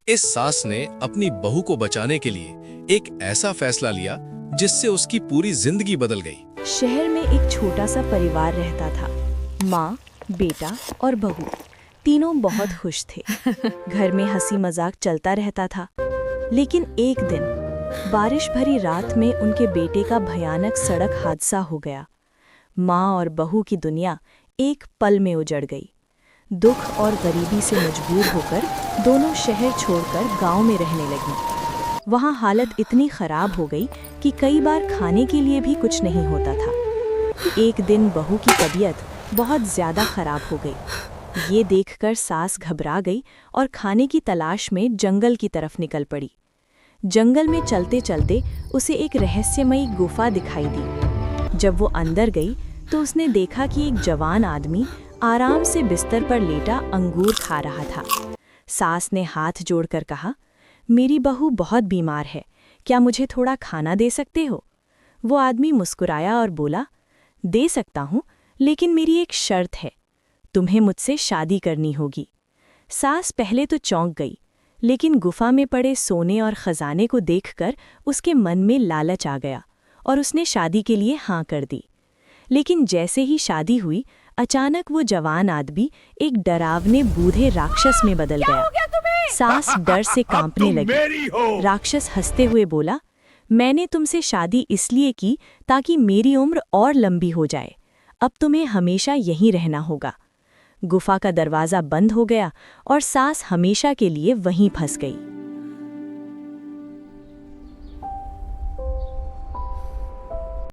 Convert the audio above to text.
इस सास ने अपनी बहू को बचाने के लिए एक ऐसा फैसला लिया जिससे उसकी पूरी जिंदगी बदल गई। शहर में एक छोटा सा परिवार रहता था। माँ, बेटा और बहू तीनों बहुत खुश थे। घर में हंसी मजाक चलता रहता था। लेकिन एक दिन बारिश भरी रात में उनके बेटे का भयानक सड़क हादसा हो गया। माँ और बहू की दुनिया एक पल में उजड़ गई। दुख और गरीबी से मजबूर होकर दोनों शहर छोड़कर गांव में रहने लगीं। वहां हालत इतनी खराब हो गई कि कई बार खाने के लिए भी कुछ नहीं होता था। एक दिन बहू की तबीयत बहुत ज़्यादा खराब हो गई। ये देखकर सास घबरा गई और खाने की तलाश में जंगल की तरफ निकल पड़ी। जंगल में चलते चलते उसे एक रहस्यमयी गुफा दिखाई दी। जब वो अंदर गई तो उसने देखा कि एक जवान आदमी आराम से बिस्तर पर लेटा अंगूर खा रहा था। सास ने हाथ जोड़कर कहा, मेरी बहू बहुत बीमार है, क्या मुझे थोड़ा खाना दे सकते हो? वो आदमी मुस्कुराया और बोला, दे सकता हूँ, लेकिन मेरी एक शर्त है, तुम्हें मुझसे शादी करनी होगी। सास पहले तो चौंक गई, लेकिन गुफा में पड़े सोने और खजाने को देखकर उसके मन में लालच आ गया और उसने शादी के लिए हाँ कर दी। लेकिन जैसे ही शादी हुई, अचानक वो जवान आदमी एक डरावने बूढ़े राक्षस में बदल गया। सास डर से कांपने लगी। राक्षस हंसते हुए बोला, मैंने तुमसे शादी इसलिए की ताकि मेरी उम्र और लंबी हो जाए। अब तुम्हें हमेशा यहीं रहना होगा। गुफा का दरवाज़ा बंद हो गया और सास हमेशा के लिए वहीं फंस गई।